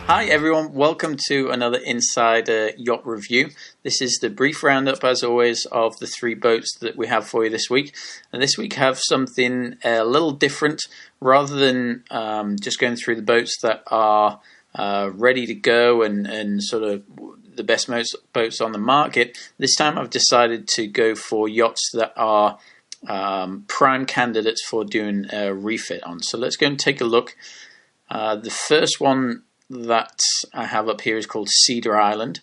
Hi everyone, welcome to another Inside Yacht Review. This is the brief roundup, as always, of the three boats that we have for you this week. And this week have something a little different. Rather than just going through the boats that are ready to go and sort of the best boats on the market, this time I've decided to go for yachts that are prime candidates for doing a refit on. So let's go and take a look. The first one that I have up here is called Cedar Island.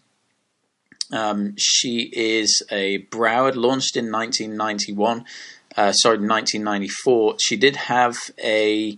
She is a Broward, launched in 1994. She did have a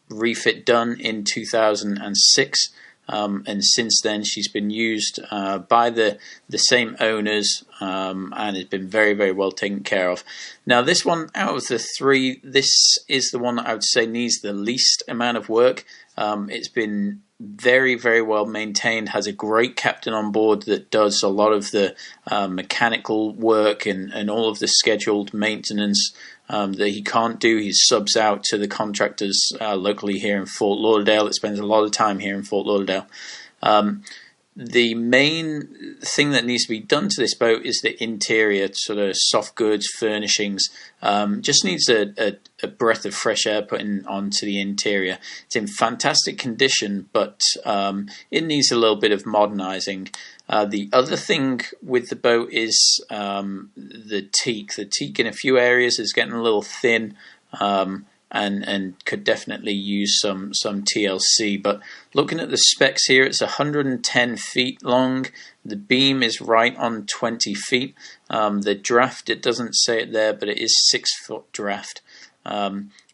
refit done in 2006, and since then she's been used by the same owners and has been very, very well taken care of. Now this one, out of the three, this is the one that I would say needs the least amount of work. It's been very, very well maintained, has a great captain on board that does a lot of the mechanical work and all of the scheduled maintenance that he can't do. He subs out to the contractors locally here in Fort Lauderdale. It spends a lot of time here in Fort Lauderdale. The main thing that needs to be done to this boat is the interior, sort of soft goods, furnishings. Just needs a breath of fresh air put onto the interior. It's in fantastic condition, but it needs a little bit of modernizing. The other thing with the boat is the teak. The teak in a few areas is getting a little thin. And could definitely use some TLC. But looking at the specs here, it's 110 feet long. The beam is right on 20 feet. The draft, it doesn't say it there, but it is 6-foot draft.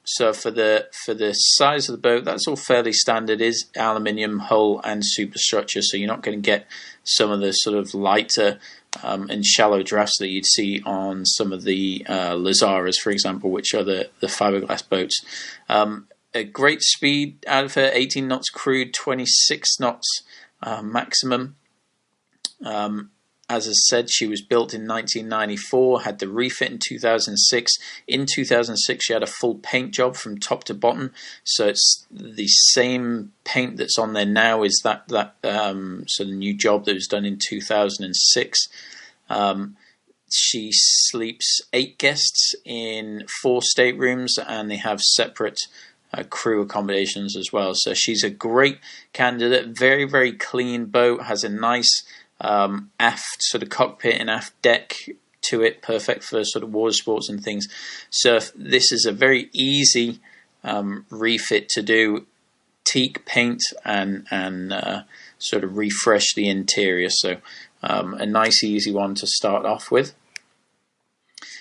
So for the size of the boat, that's all fairly standard. It is aluminium hull and superstructure, so you're not going to get some of the sort of lighter and shallow drafts that you'd see on some of the Lazaras, for example, which are the fiberglass boats. A great speed out of her, 18 knots crude, 26 knots maximum. As I said, she was built in 1994, had the refit in 2006. In 2006, she had a full paint job from top to bottom. So it's the same paint that's on there now is that sort of new job that was done in 2006. She sleeps 8 guests in 4 staterooms, and they have separate crew accommodations as well. So she's a great candidate. Very, very clean boat. Has a nice aft sort of cockpit and aft deck to it, perfect for sort of water sports and things. So this is a very easy refit to do. Teak paint and sort of refresh the interior. So a nice easy one to start off with.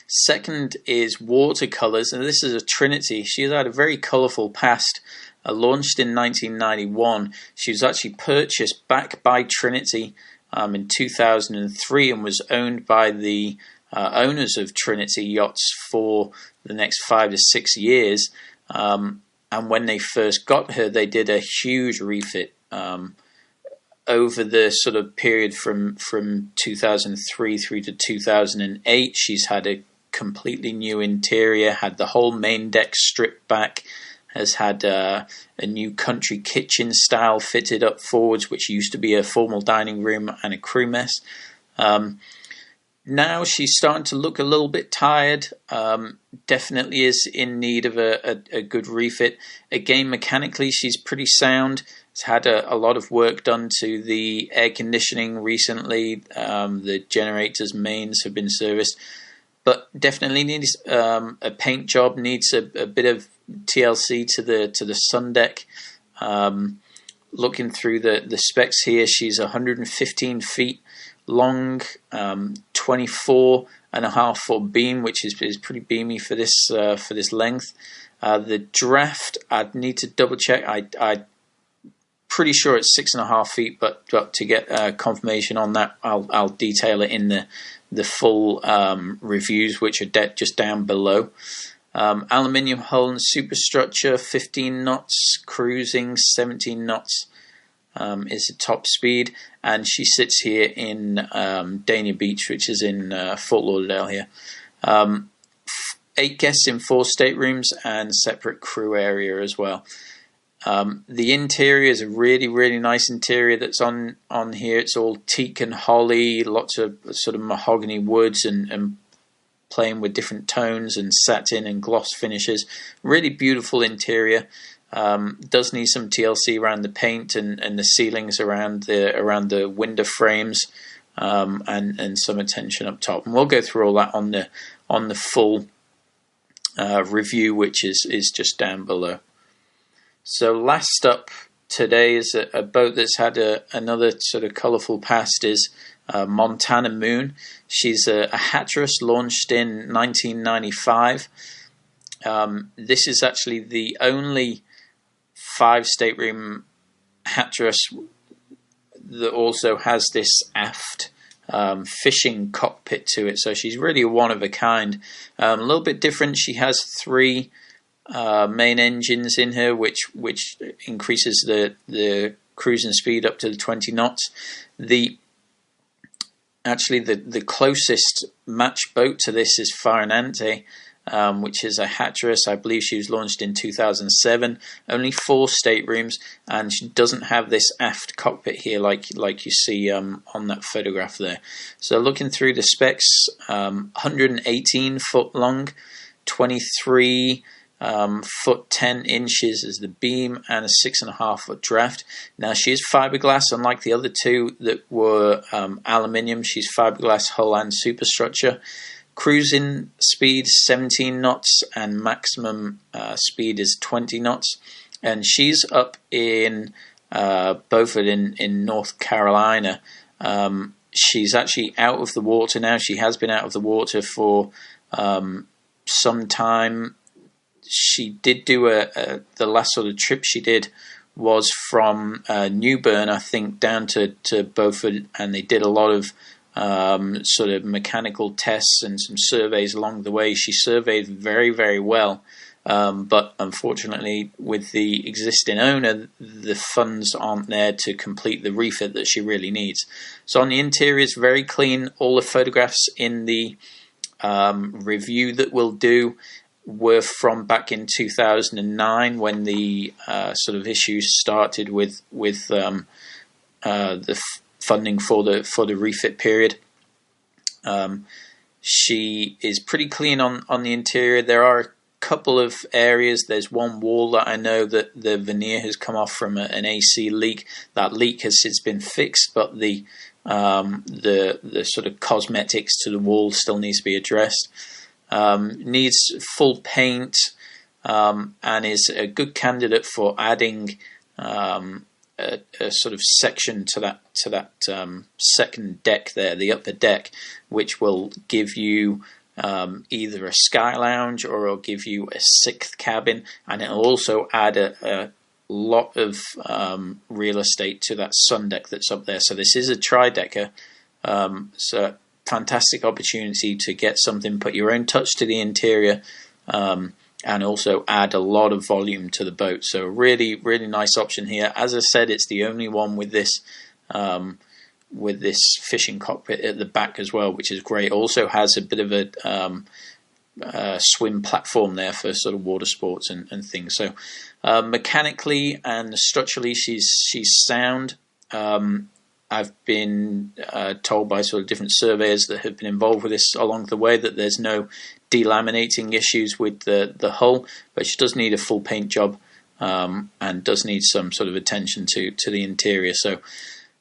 Second is watercolors, and this is a Trinity. She's had a very colourful past. Launched in 1991. She was actually purchased back by Trinity in 2003 and was owned by the owners of Trinity Yachts for the next 5 to 6 years. And when they first got her, they did a huge refit. Over the sort of period from 2003 through to 2008, she's had a completely new interior, had the whole main deck stripped back, has had a new country kitchen style fitted up forwards, which used to be a formal dining room and a crew mess. Now she's starting to look a little bit tired. Definitely is in need of a good refit. Again, mechanically, she's pretty sound. Has had a lot of work done to the air conditioning recently. The generator's mains have been serviced, but definitely needs a paint job. Needs a bit of TLC to the sun deck. Looking through the specs here, she's 115 feet long, 24.5-foot beam, which is pretty beamy for this length. The draft, I'd need to double check. I pretty sure it's 6.5 feet, but to get confirmation on that, I'll detail it in the full reviews, which are just down below. Aluminium hull and superstructure, 15 knots, cruising 17 knots is the top speed, and she sits here in Dania Beach, which is in Fort Lauderdale here. 8 guests in 4 staterooms and separate crew area as well. The interior is a really nice interior that's on here. It's all teak and holly, lots of sort of mahogany woods and playing with different tones and satin and gloss finishes. Really beautiful interior. Does need some TLC around the paint and the ceilings around the window frames, and some attention up top. And we'll go through all that on the full review, which is just down below. So last up today is a boat that's had another sort of colourful past, is Montana Moon. She's a Hatteras launched in 1995. This is actually the only 5-stateroom Hatteras that also has this aft fishing cockpit to it. So she's really one of a kind. A little bit different. She has 3 main engines in her, which increases the cruising speed up to the 20 knots. The closest match boat to this is Farinante, which is a Hatteras. I believe she was launched in 2007. Only 4 staterooms, and she doesn't have this aft cockpit here like you see on that photograph there. So looking through the specs, 118 foot long, 23 foot 10 inches is the beam, and a 6.5 foot draft. Now she is fiberglass, unlike the other 2 that were aluminium. She's fiberglass hull and superstructure. Cruising speed 17 knots and maximum speed is 20 knots. And she's up in Beaufort in North Carolina. She's actually out of the water now. She has been out of the water for some time. She did do the last sort of trip she did was from New Bern, I think, down to Beaufort, and they did a lot of sort of mechanical tests and some surveys along the way. She surveyed very well, but unfortunately with the existing owner, the funds aren't there to complete the refit that she really needs. So on the interior, it's very clean. All the photographs in the review that we'll do were from back in 2009 when the sort of issues started with the funding for the refit period. She is pretty clean on the interior. There are a couple of areas. There's one wall that I know that the veneer has come off from an AC leak. That leak has since been fixed, but the sort of cosmetics to the wall still needs to be addressed. Needs full paint, and is a good candidate for adding a sort of section to that second deck there, the upper deck, which will give you either a sky lounge or it'll give you a 6th cabin, and it'll also add a lot of real estate to that sun deck that's up there. So this is a tri-decker. So fantastic opportunity to get something, put your own touch to the interior, and also add a lot of volume to the boat. So really nice option here. As I said, it's the only one with this fishing cockpit at the back as well, which is great. Also has a bit of a swim platform there for sort of water sports and things. So mechanically and structurally, she's sound. I've been told by sort of different surveyors that have been involved with this along the way that there's no delaminating issues with the hull, but she does need a full paint job, and does need some sort of attention to the interior. So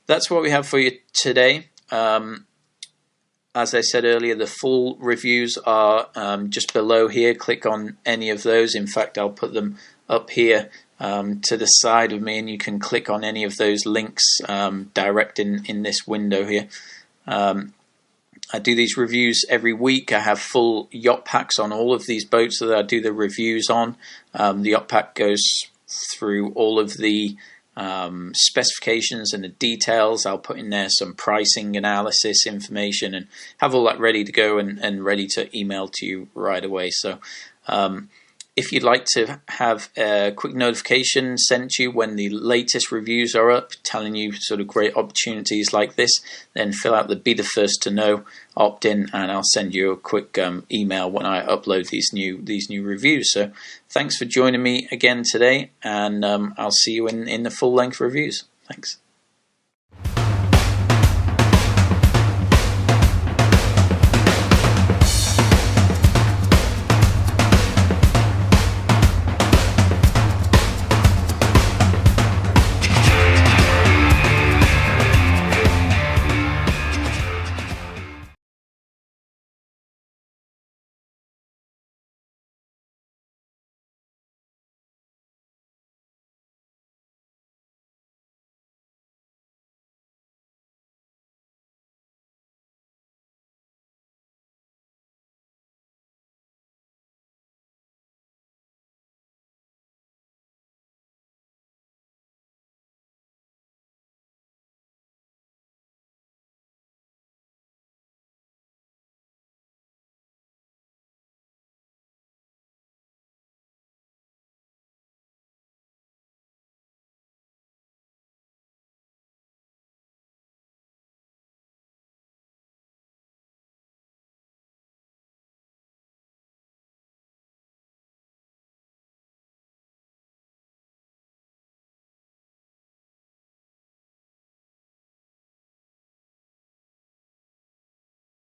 that's what we have for you today. As I said earlier, the full reviews are just below here. Click on any of those. In fact, I'll put them up here to the side of me, and you can click on any of those links direct in this window here. I do these reviews every week. I have full yacht packs on all of these boats that I do the reviews on. The yacht pack goes through all of the specifications and the details. I'll put in there some pricing analysis information and have all that ready to go and ready to email to you right away. So if you'd like to have a quick notification sent to you when the latest reviews are up, telling you sort of great opportunities like this, then fill out the Be the First to Know opt-in, and I'll send you a quick email when I upload these new reviews. So thanks for joining me again today, and I'll see you in the full-length reviews. Thanks.